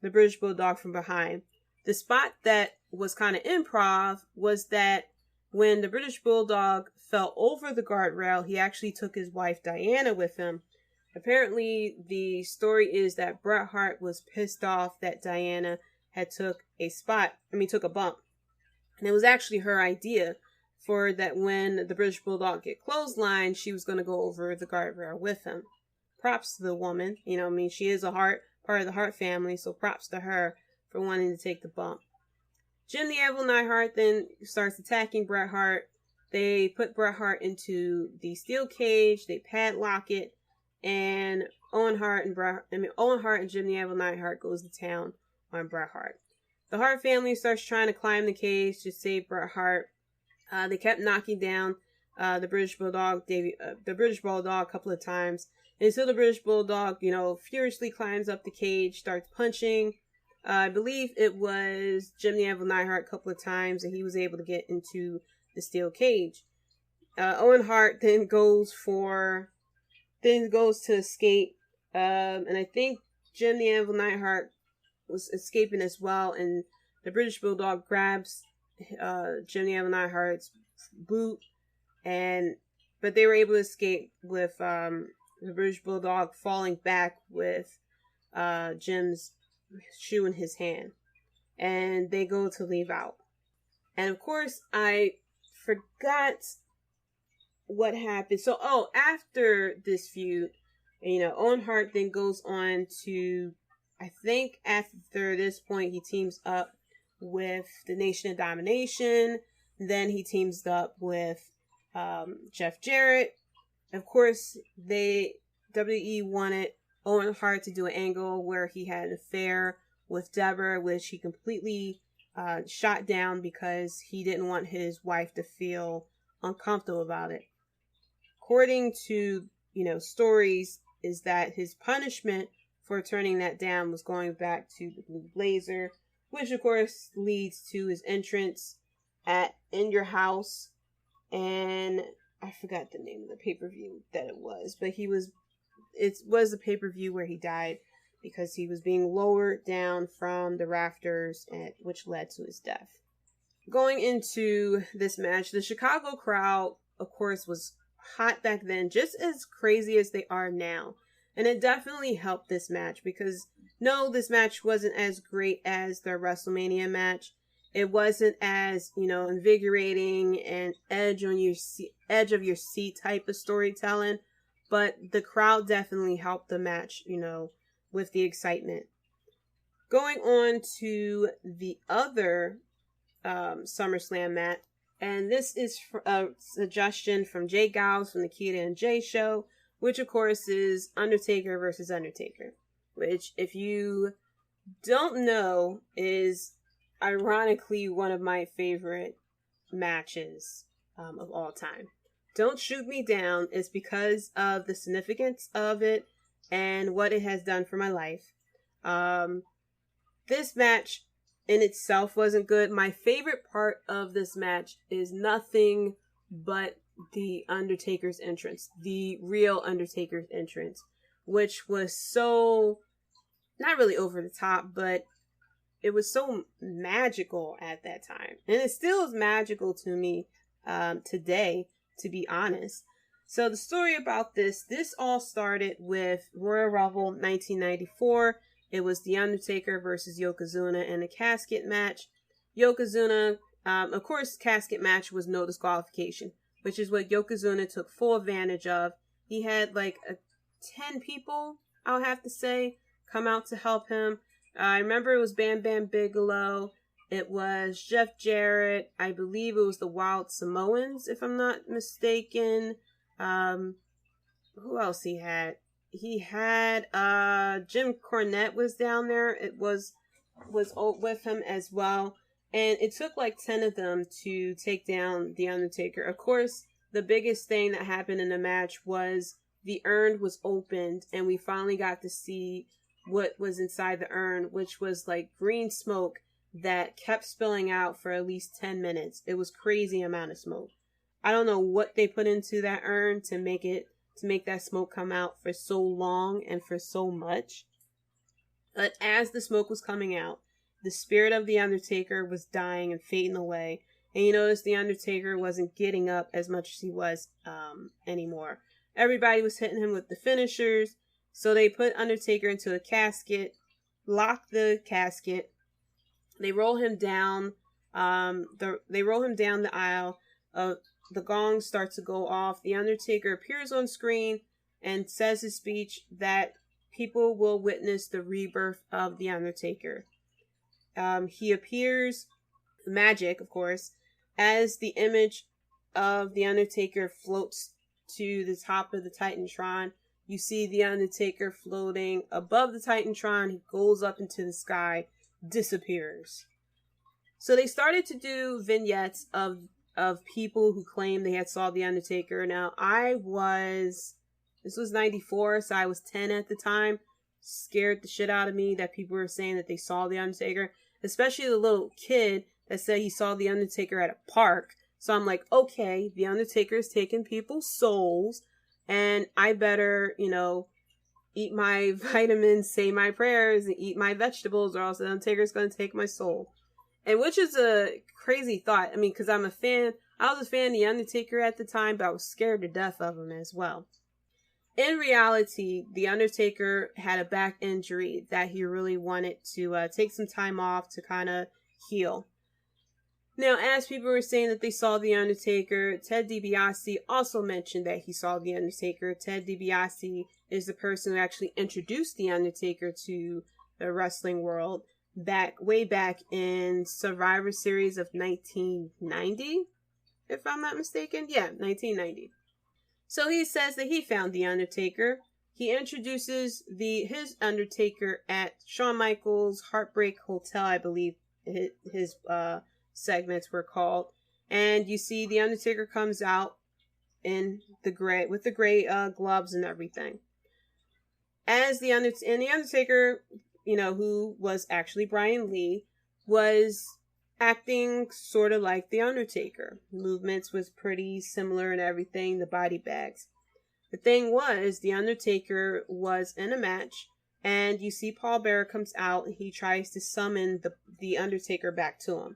the British Bulldog from behind. The spot that was kind of improv was that when the British Bulldog fell over the guardrail, he actually took his wife Diana with him. Apparently, the story is that Bret Hart was pissed off that Diana had took a bump. And it was actually her idea for that when the British Bulldog get clotheslined, she was going to go over the guardrail with him. Props to the woman. She is part of the Hart family, so props to her for wanting to take the bump. Jim the Anvil Neidhart then starts attacking Bret Hart, They put Bret Hart into the steel cage. They padlock it, and Owen Hart and Jim the Anvil Neidhart goes to town on Bret Hart. The Hart family starts trying to climb the cage to save Bret Hart. They kept knocking down the British Bulldog a couple of times until the British Bulldog, furiously climbs up the cage, starts punching. I believe it was Jim the Anvil Neidhart a couple of times, and he was able to get into the steel cage. Owen Hart then goes to escape, and I think Jim the Anvil Neidhart was escaping as well, and the British Bulldog grabs Jim the Anvil Neidhart's boot, but they were able to escape with the British Bulldog falling back with Jim's shoe in his hand, and they go to leave out. And of course, I forgot what happened. So, after this feud, Owen Hart then goes on to, I think after this point, he teams up with the Nation of Domination. Then he teams up with Jeff Jarrett. Of course, WWE wanted Owen Hart to do an angle where he had an affair with Deborah, which he completely shot down because he didn't want his wife to feel uncomfortable about it. According to, stories, is that his punishment for turning that down was going back to the Blue Blazer, which of course leads to his entrance at In Your House, and I forgot the name of the pay-per-view that it was, but it was the pay-per-view where he died because he was being lowered down from the rafters, which led to his death. Going into this match, the Chicago crowd, of course, was hot back then, just as crazy as they are now. And it definitely helped this match because, no, this match wasn't as great as the WrestleMania match. It wasn't as, invigorating and edge of your seat type of storytelling. But the crowd definitely helped the match, with the excitement. Going on to the other SummerSlam match, and this is a suggestion from Jay Giles from the Keita and Jay Show, which of course is Undertaker versus Undertaker, which, if you don't know, is ironically one of my favorite matches of all time. Don't shoot me down. It's because of the significance of it and what it has done for my life. This match in itself wasn't good. My favorite part of this match is nothing but the Undertaker's entrance, the real Undertaker's entrance, which was so, not really over the top, but it was so magical at that time. And it still is magical to me today, to be honest. So the story about this all started with Royal Rumble 1994. It was The Undertaker versus Yokozuna in a casket match. Yokozuna, of course, casket match was no disqualification, which is what Yokozuna took full advantage of. He had 10 people, I'll have to say, come out to help him. I remember it was Bam Bam Bigelow. It was Jeff Jarrett. I believe it was the Wild Samoans, if I'm not mistaken. Who else he had? He had Jim Cornette was down there. It was with him as well. And it took 10 of them to take down The Undertaker. Of course, the biggest thing that happened in the match was the urn was opened, and we finally got to see what was inside the urn, which was green smoke that kept spilling out for at least 10 minutes. It was crazy amount of smoke. I don't know what they put into that urn to make that smoke come out for so long and for so much. But as the smoke was coming out, the spirit of The Undertaker was dying and fading away. And you notice The Undertaker wasn't getting up as much as he was anymore. Everybody was hitting him with the finishers. So they put Undertaker into a casket, lock the casket. They roll him down. They roll him down the aisle. The gong starts to go off. The Undertaker appears on screen and says his speech that people will witness the rebirth of The Undertaker. He appears, magic, of course, as the image of The Undertaker floats to the top of the Titantron. You see The Undertaker floating above the Titantron. He goes up into the sky, disappears. So they started to do vignettes of people who claimed they had saw The Undertaker. Now, this was 94, so I was 10 at the time. Scared the shit out of me that people were saying that they saw The Undertaker. Especially the little kid that said he saw The Undertaker at a park. So I'm like, okay, The Undertaker's taking people's souls, and I better, eat my vitamins, say my prayers, and eat my vegetables, or else The Undertaker's going to take my soul. And which is a crazy thought. I mean, because I'm a fan. I was a fan of The Undertaker at the time, but I was scared to death of him as well. In reality, The Undertaker had a back injury that he really wanted to take some time off to kind of heal. Now, as people were saying that they saw The Undertaker, Ted DiBiase also mentioned that he saw The Undertaker. Ted DiBiase is the person who actually introduced The Undertaker to the wrestling world way back in Survivor Series of 1990, if I'm not mistaken. Yeah, 1990. So he says that he found The Undertaker. He introduces his Undertaker at Shawn Michaels' Heartbreak Hotel, I believe his segments were called. And you see The Undertaker comes out in the gray with the gray gloves and everything. The Undertaker, who was actually Brian Lee, was acting sort of like The Undertaker. Movements was pretty similar and everything, the body bags. The thing was, The Undertaker was in a match, and you see Paul Bearer comes out, and he tries to summon the Undertaker back to him.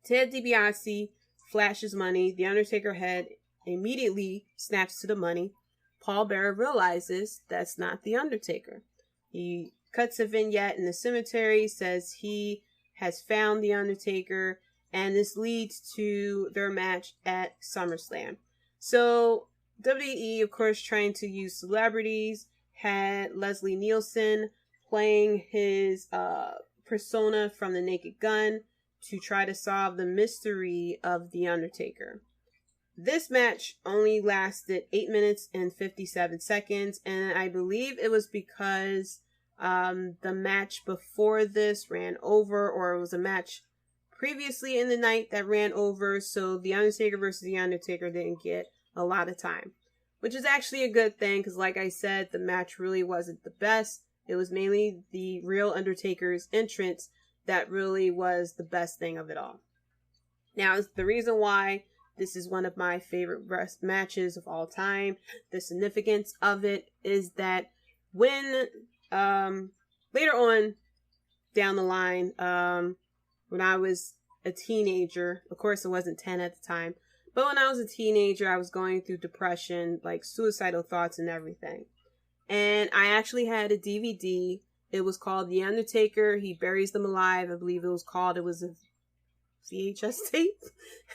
Ted DiBiase flashes money. The Undertaker head immediately snaps to the money. Paul Bearer realizes that's not The Undertaker. He cuts a vignette in the cemetery, says he has found The Undertaker, and this leads to their match at SummerSlam. So WWE, of course, trying to use celebrities, had Leslie Nielsen playing his persona from The Naked Gun to try to solve the mystery of The Undertaker. This match only lasted 8 minutes and 57 seconds, and I believe it was because the match before this ran over, or it was a match previously in the night that ran over, so The Undertaker versus The Undertaker didn't get a lot of time. Which is actually a good thing, because like I said, the match really wasn't the best. It was mainly the real Undertaker's entrance that really was the best thing of it all. Now, the reason why this is one of my favorite matches of all time, the significance of it is that when later on down the line, when I was a teenager, of course I wasn't 10 at the time, but when I was a teenager, I was going through depression, like suicidal thoughts and everything. And I actually had a DVD. It was called The Undertaker, He Buries Them Alive. I believe it was a VHS tape.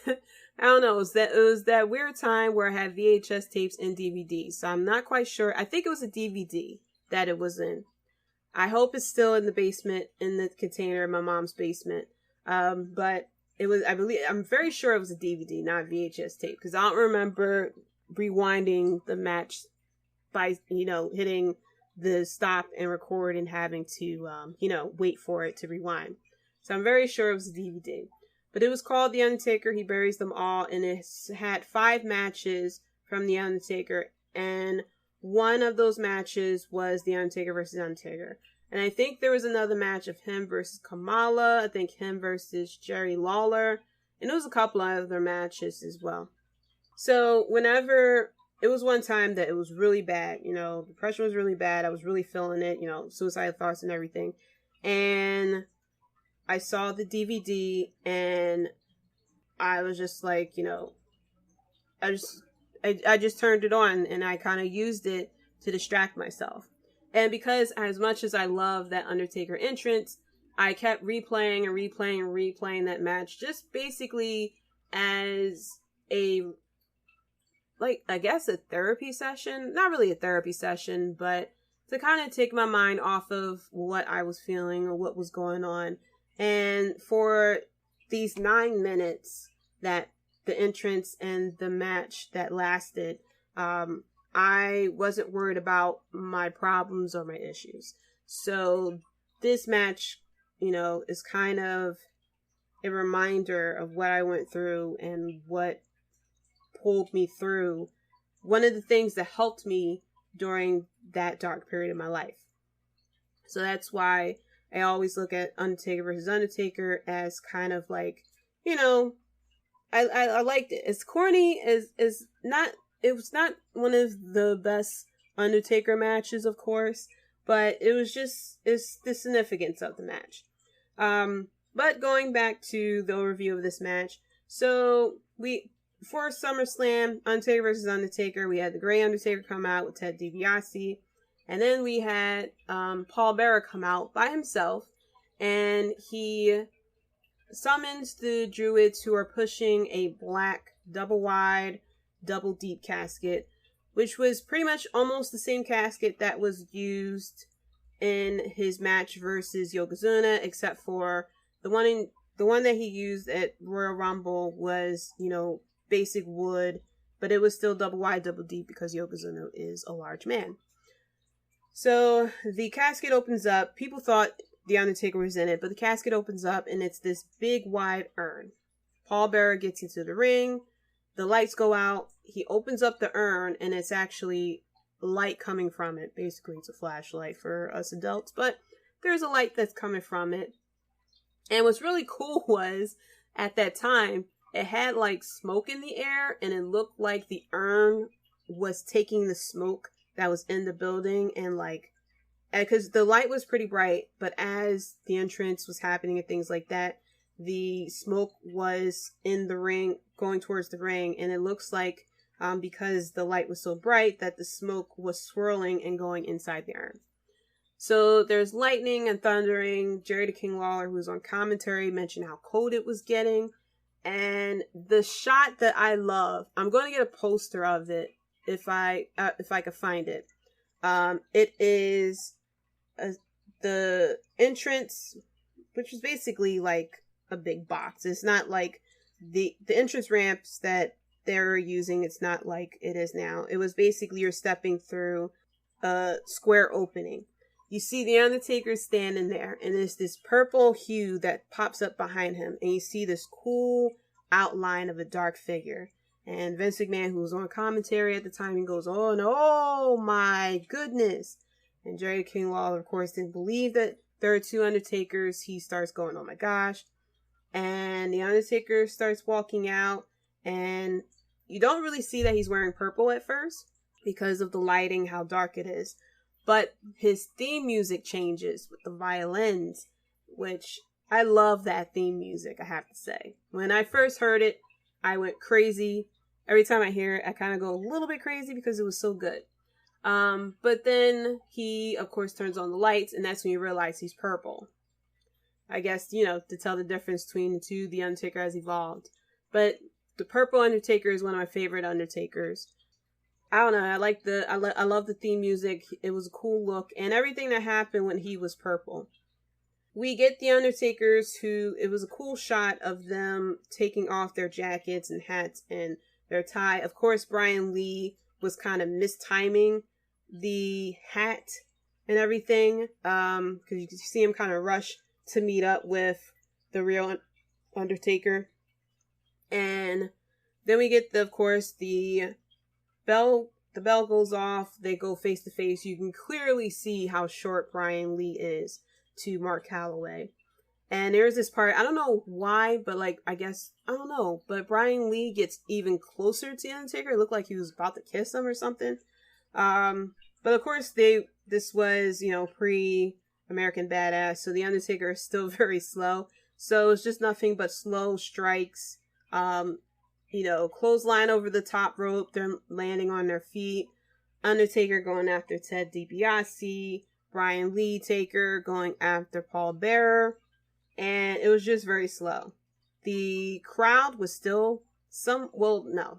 I don't know. It was that weird time where I had VHS tapes and DVDs. So I'm not quite sure. I think it was a DVD that it was in. I hope it's still in the basement, in the container in my mom's basement. But it was, I'm very sure it was a DVD, not VHS tape. Because I don't remember rewinding the match by, hitting the stop and record and having to, wait for it to rewind. So I'm very sure it was a DVD. But it was called The Undertaker, He Buries Them All, and it had 5 matches from The Undertaker, and one of those matches was The Undertaker versus Undertaker. And I think there was another match of him versus Kamala, I think him versus Jerry Lawler, and it was a couple of other matches as well. So whenever, it was one time that it was really bad, depression was really bad, I was really feeling it, suicidal thoughts and everything, and I saw the DVD and I was just like, I just turned it on and I kind of used it to distract myself. And because as much as I love that Undertaker entrance, I kept replaying that match, just basically as a therapy session. Not really a therapy session, but to kind of take my mind off of what I was feeling or what was going on. And for these 9 minutes that the entrance and the match that lasted, I wasn't worried about my problems or my issues. So this match, is kind of a reminder of what I went through and what pulled me through. One of the things that helped me during that dark period of my life. So that's why I always look at Undertaker versus Undertaker as kind of like, I liked it. As corny as not, it was not one of the best Undertaker matches, of course, but it was just, it's the significance of the match. But going back to the overview of this match, so for SummerSlam, Undertaker versus Undertaker, we had the Gray Undertaker come out with Ted DiBiase, and then we had Paul Bearer come out by himself, and he summons the Druids, who are pushing a black, double-wide, double-deep casket, which was pretty much almost the same casket that was used in his match versus Yokozuna, except for the one that he used at Royal Rumble was, basic wood, but it was still double-wide, double-deep because Yokozuna is a large man. So the casket opens up. People thought The Undertaker was in it, but the casket opens up and it's this big wide urn. Paul Bearer gets into the ring. The lights go out. He opens up the urn and it's actually light coming from it. Basically, it's a flashlight for us adults, but there's a light that's coming from it. And what's really cool was, at that time, it had like smoke in the air and it looked like the urn was taking the smoke that was in the building, and because the light was pretty bright, but as the entrance was happening and things like that, the smoke was in the ring, going towards the ring, and it looks like, because the light was so bright, that the smoke was swirling and going inside the urn. So there's lightning and thundering. Jerry the King Lawler, who was on commentary, mentioned how cold it was getting, and the shot that I love, I'm going to get a poster of it if I could find it. It is the entrance, which is basically like a big box. It's not like the entrance ramps that they're using. It's not like it is now. It was basically you're stepping through a square opening. You see the Undertaker standing there, and there's this purple hue that pops up behind him, and you see this cool outline of a dark figure. And Vince McMahon, who was on commentary at the time, he goes, "Oh no, my goodness." And Jerry King Lawler, of course, didn't believe that there are two Undertakers. He starts going, "Oh my gosh." And the Undertaker starts walking out, and you don't really see that he's wearing purple at first because of the lighting, how dark it is. But his theme music changes with the violins, which I love that theme music, I have to say. When I first heard it, I went crazy. Every time I hear it, I kind of go a little bit crazy because it was so good. But then he, of course, turns on the lights, and that's when you realize he's purple. I guess, to tell the difference between the two, the Undertaker has evolved. But the purple Undertaker is one of my favorite Undertakers. I don't know, I love the theme music. It was a cool look, and everything that happened when he was purple. We get the Undertakers it was a cool shot of them taking off their jackets and hats and their tie. Of course, Brian Lee was kind of mistiming the hat and everything, because you can see him kind of rush to meet up with the real Undertaker. And then we get the bell goes off. They go face to face. You can clearly see how short Brian Lee is to Mark Calloway. And there's this part, I don't know why, but I don't know, but Brian Lee gets even closer to Undertaker. It looked like he was about to kiss him or something. But of course this was, pre-American Badass, so the Undertaker is still very slow. So it's just nothing but slow strikes, clothesline over the top rope. They're landing on their feet. Undertaker going after Ted DiBiase. Brian Lee Taker going after Paul Bearer. And it was just very slow. The crowd was still no.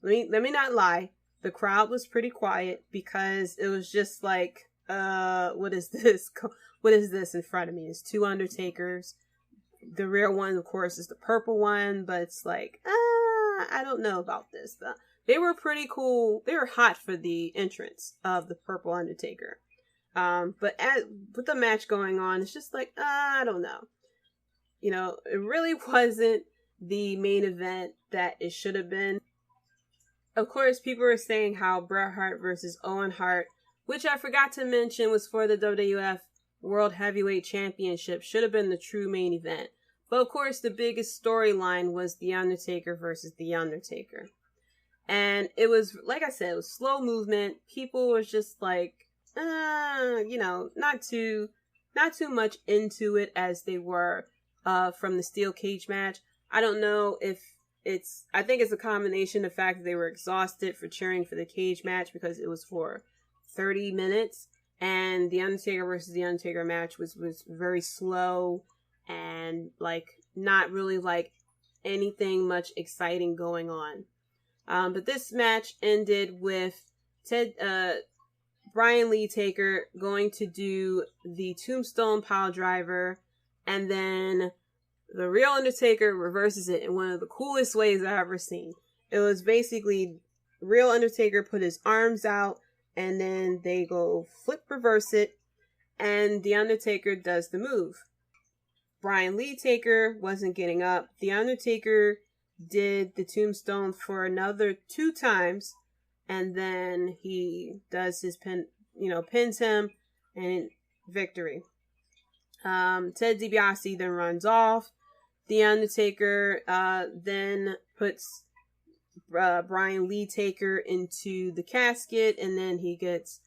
Let me not lie. The crowd was pretty quiet because it was just like, what is this? What is this in front of me? It's two Undertakers. The real one, of course, is the purple one, but it's like, I don't know about this. They were pretty cool. They were hot for the entrance of the Purple Undertaker. But with the match going on, it's just like, I don't know. You know, it really wasn't the main event that it should have been. Of course, people were saying how Bret Hart versus Owen Hart, which I forgot to mention was for the WWF World Heavyweight Championship, should have been the true main event. But of course, the biggest storyline was The Undertaker versus The Undertaker. And it was, like I said, it was slow movement. People was just like, you know, not too much into it as they were from the steel cage match. I don't know if I think it's a combination of the fact that they were exhausted for cheering for the cage match because it was for 30 minutes. And the Undertaker versus the Undertaker match was very slow and like not really like anything much exciting going on. But this match ended with Brian Lee Taker going to do the Tombstone Piledriver, and then the real Undertaker reverses it in one of the coolest ways I've ever seen. It was basically real Undertaker put his arms out, and then they go flip reverse it, and the Undertaker does the move. Brian Lee Taker wasn't getting up. The Undertaker did the Tombstone for another 2 times, and then he does his pins him, and victory. Ted DiBiase then runs off. The Undertaker then puts Brian Lee Taker into the casket, and then he gets,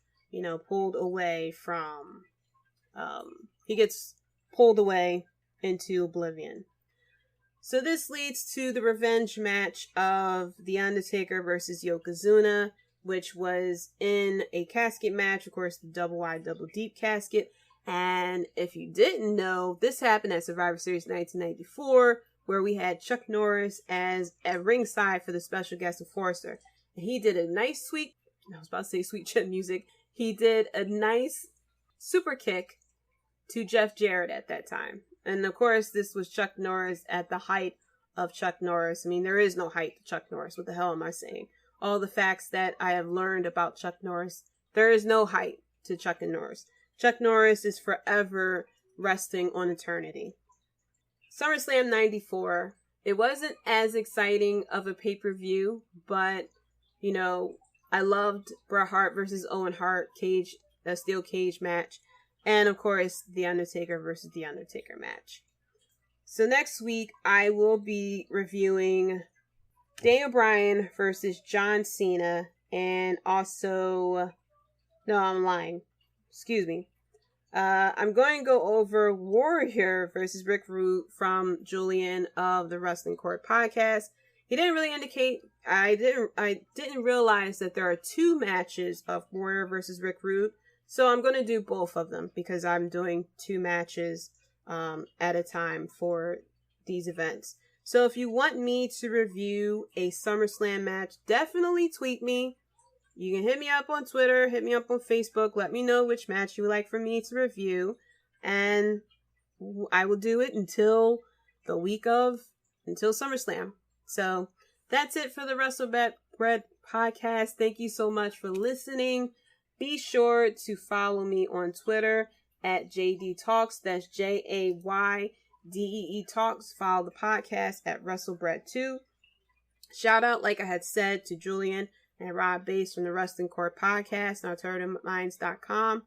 pulled away from, he gets pulled away into oblivion. So this leads to the revenge match of The Undertaker versus Yokozuna, which was in a casket match, of course, the double wide, double deep casket. And if you didn't know, this happened at Survivor Series 1994, where we had Chuck Norris as at ringside for the special guest enforcer. And he did a nice sweet chin music. He did a nice super kick to Jeff Jarrett at that time. And of course, this was Chuck Norris at the height of Chuck Norris. I mean, there is no height to Chuck Norris. What the hell am I saying? All the facts that I have learned about Chuck Norris, there is no height to Chuck and Norris. Chuck Norris is forever resting on eternity. SummerSlam 94. It wasn't as exciting of a pay-per-view, but, I loved Bret Hart versus Owen Hart a steel cage match. And, of course, The Undertaker versus The Undertaker match. So next week, I will be reviewing Daniel Bryan versus John Cena. And also... No, I'm lying. Excuse me. I'm going to go over Warrior versus Rick Rude from Julian of the Wrestling Court podcast. He didn't really indicate... I didn't realize that there are 2 matches of Warrior versus Rick Rude. So I'm going to do both of them because I'm doing 2 matches at a time for these events. So if you want me to review a SummerSlam match, definitely tweet me. You can hit me up on Twitter, hit me up on Facebook. Let me know which match you would like for me to review. And I will do it until SummerSlam. So that's it for the WrestleBread podcast. Thank you so much for listening. Be sure to follow me on Twitter at Jaydee Talks. That's JAYDEE Talks. Follow the podcast at WrestleBread2. Shout out, like I had said, to Julian and Rob Bass from the Wrestling Court podcast and AlternativeMinds.com.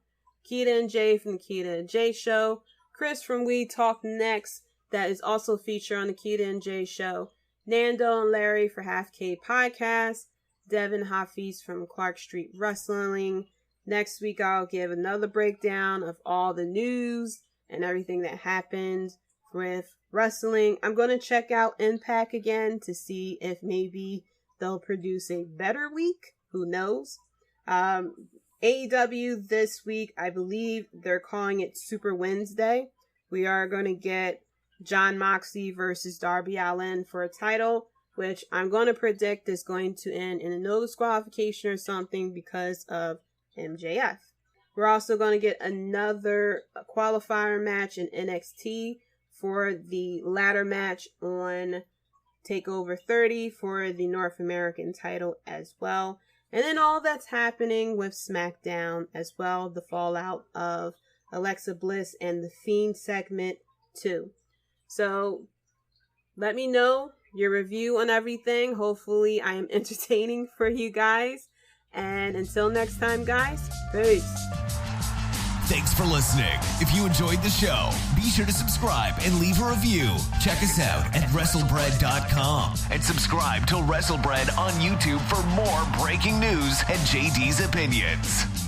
Keita and Jay from the Keita and Jay Show. Chris from We Talk Next, that is also featured on the Keita and Jay Show. Nando and Larry for Half K Podcast. Devin Hafiz from Clark Street Wrestling. Next week, I'll give another breakdown of all the news and everything that happened with wrestling. I'm going to check out Impact again to see if maybe they'll produce a better week. Who knows? AEW this week, I believe they're calling it Super Wednesday. We are going to get Jon Moxley versus Darby Allin for a title, which I'm going to predict is going to end in a no disqualification or something because of MJF. We're also going to get another qualifier match in NXT for the ladder match on Takeover 30 for the North American title as well. And then all that's happening with SmackDown as well, the fallout of Alexa Bliss and the Fiend segment too. So let me know your review on everything. Hopefully I am entertaining for you guys. And until next time, guys, peace. Thanks for listening. If you enjoyed the show, be sure to subscribe and leave a review. Check us out at WrestleBread.com and subscribe to WrestleBread on YouTube for more breaking news and Jaydee's opinions.